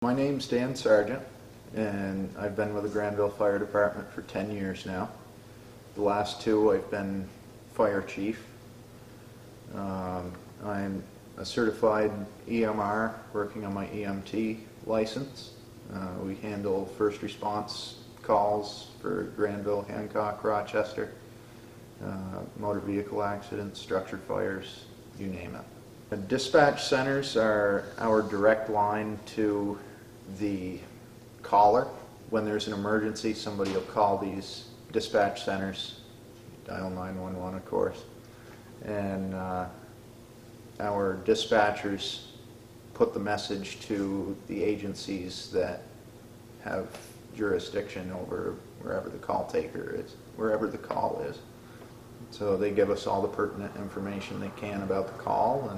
My name's Dan Sargent, and I've been with the Granville Fire Department for 10 years now. The last 2 I've been fire chief. I'm a certified EMR working on my EMT license. We handle first response calls for Granville, Hancock, Rochester, motor vehicle accidents, structure fires, you name it. The dispatch centers are our direct line to the caller. When there's an emergency, somebody will call these dispatch centers, dial 911 of course, and our dispatchers put the message to the agencies that have jurisdiction over wherever the call taker is, wherever the call is. So they give us all the pertinent information they can about the call,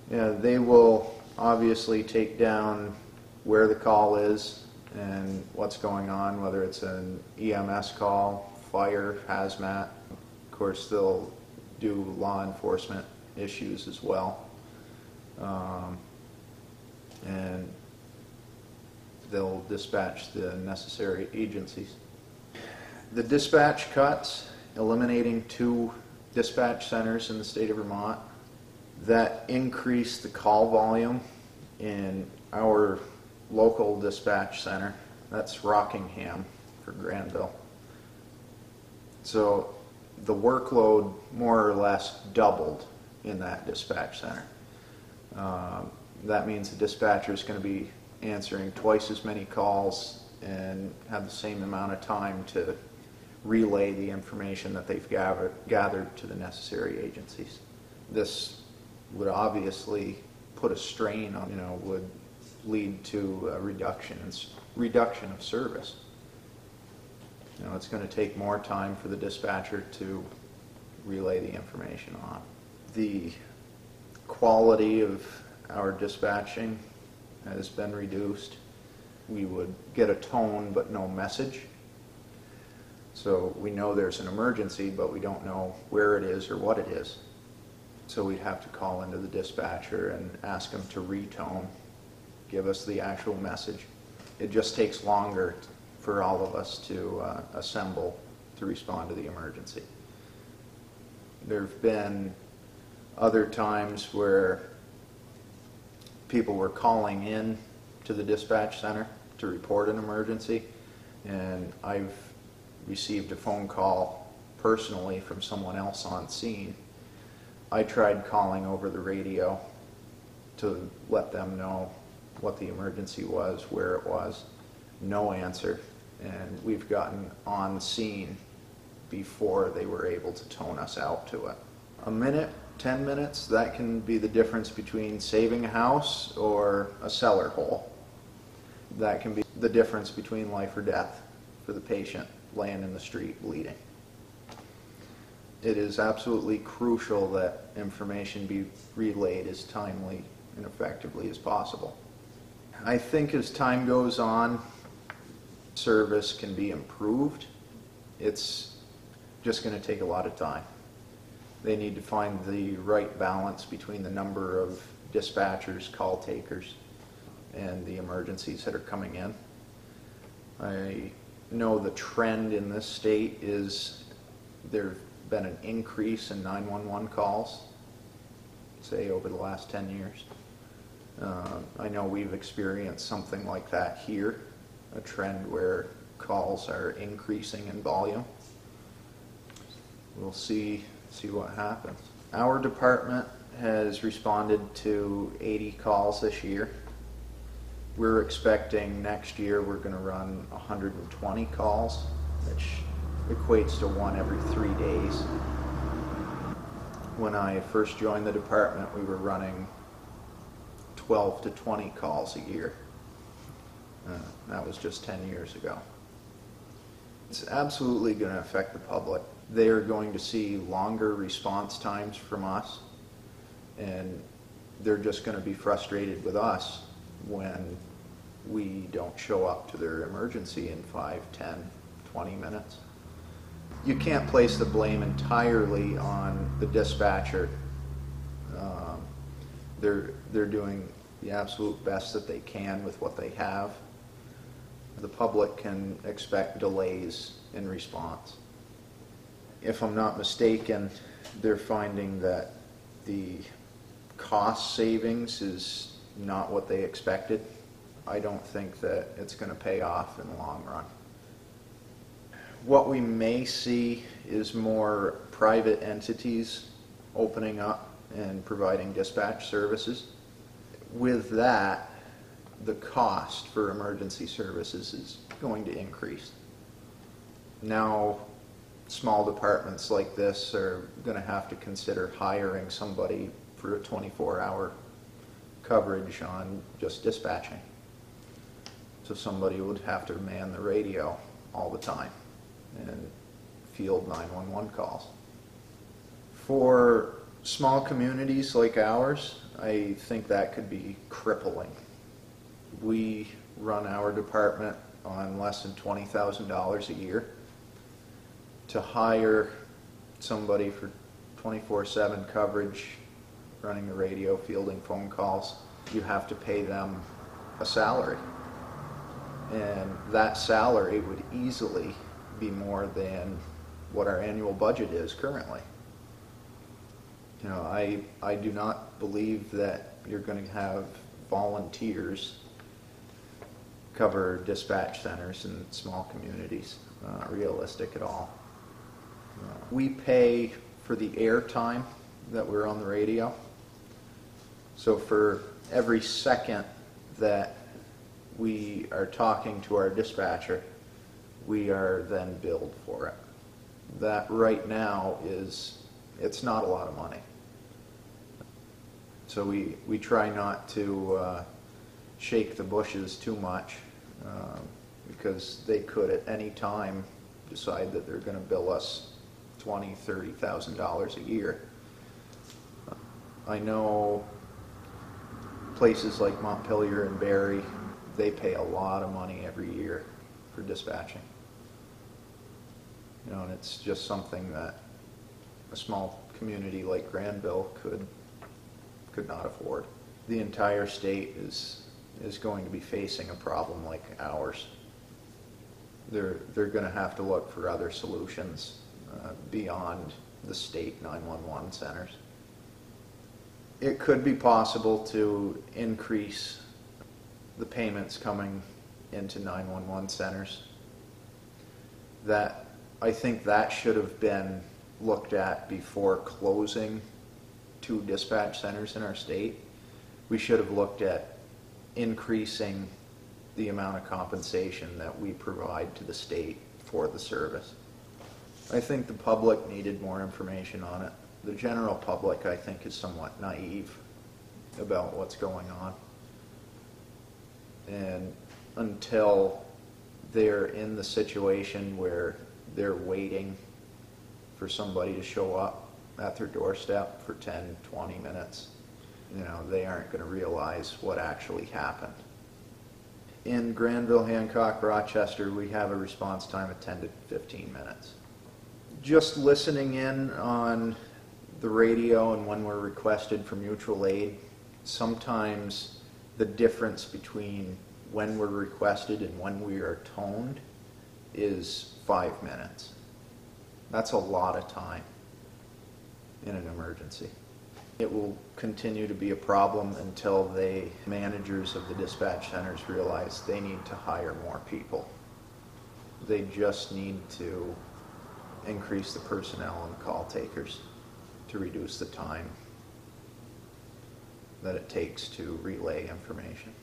and they will obviously take down where the call is and what's going on, whether it's an EMS call, fire, hazmat. Of course, they'll do law enforcement issues as well. And they'll dispatch the necessary agencies. The dispatch cuts, eliminating 2 dispatch centers in the state of Vermont, that increased the call volume in our local dispatch center. That's Rockingham for Granville. So the workload more or less doubled in that dispatch center. That means the dispatcher is going to be answering twice as many calls and have the same amount of time to relay the information that they've gathered to the necessary agencies. This would obviously put a strain on, would lead to a reduction of service. It's going to take more time for the dispatcher to relay the information on. The quality of our dispatching has been reduced. We would get a tone but no message. So we know there's an emergency, but we don't know where it is or what it is. So we'd have to call into the dispatcher and ask them to retone, give us the actual message. It just takes longer for all of us to assemble to respond to the emergency. There have been other times where people were calling in to the dispatch center to report an emergency, and I've received a phone call personally from someone else on scene. I tried calling over the radio to let them know what the emergency was, where it was. No answer, and we've gotten on scene before they were able to tone us out to it. A minute, 10 minutes, that can be the difference between saving a house or a cellar hole. That can be the difference between life or death for the patient laying in the street bleeding. It is absolutely crucial that information be relayed as timely and effectively as possible. I think as time goes on, service can be improved. It's just going to take a lot of time. They need to find the right balance between the number of dispatchers, call takers, and the emergencies that are coming in. I know the trend in this state is there's been an increase in 911 calls, say over the last 10 years. I know we've experienced something like that here, a trend where calls are increasing in volume. We'll see what happens. Our department has responded to 80 calls this year. We're expecting next year we're going to run 120 calls, which equates to 1 every 3 days. When I first joined the department, we were running 12 to 20 calls a year. That was just 10 years ago. It's absolutely going to affect the public. They are going to see longer response times from us, and they're just going to be frustrated with us when we don't show up to their emergency in 5, 10, 20 minutes. You can't place the blame entirely on the dispatcher. They're doing the absolute best that they can with what they have. The public can expect delays in response. If I'm not mistaken, they're finding that the cost savings is not what they expected. I don't think that it's going to pay off in the long run. What we may see is more private entities opening up and providing dispatch services. With that, the cost for emergency services is going to increase. Now, small departments like this are going to have to consider hiring somebody for a 24-hour coverage on just dispatching. So somebody would have to man the radio all the time and field 911 calls. For small communities like ours, I think that could be crippling. We run our department on less than $20,000 a year. To hire somebody for 24/7 coverage, running the radio, fielding phone calls, you have to pay them a salary. And that salary would easily be more than what our annual budget is currently. You know, I do not believe that you're going to have volunteers cover dispatch centers in small communities. Not realistic at all. We pay for the air time that we're on the radio. So for every second that we are talking to our dispatcher, we are then billed for it. That right now it's not a lot of money. So we try not to shake the bushes too much because they could at any time decide that they're going to bill us $20,000, $30,000 a year. I know places like Montpelier and Barrie, they pay a lot of money every year for dispatching. You know, and it's just something that a small community like Granville could not afford. The entire state is going to be facing a problem like ours. They're going to have to look for other solutions beyond the state 911 centers. It could be possible to increase the payments coming into 911 centers. That I think that should have been looked at before closing 2 dispatch centers in our state. We should have looked at increasing the amount of compensation that we provide to the state for the service. I think the public needed more information on it. The general public, I think, is somewhat naive about what's going on. And until they're in the situation where they're waiting for somebody to show up at their doorstep for 10, 20 minutes, you know, they aren't going to realize what actually happened. In Granville, Hancock, Rochester, we have a response time of 10 to 15 minutes. Just listening in on the radio and when we're requested for mutual aid, sometimes the difference between when we're requested and when we are toned is 5 minutes. That's a lot of time in an emergency. It will continue to be a problem until the managers of the dispatch centers realize they need to hire more people. They just need to increase the personnel and call takers to reduce the time that it takes to relay information.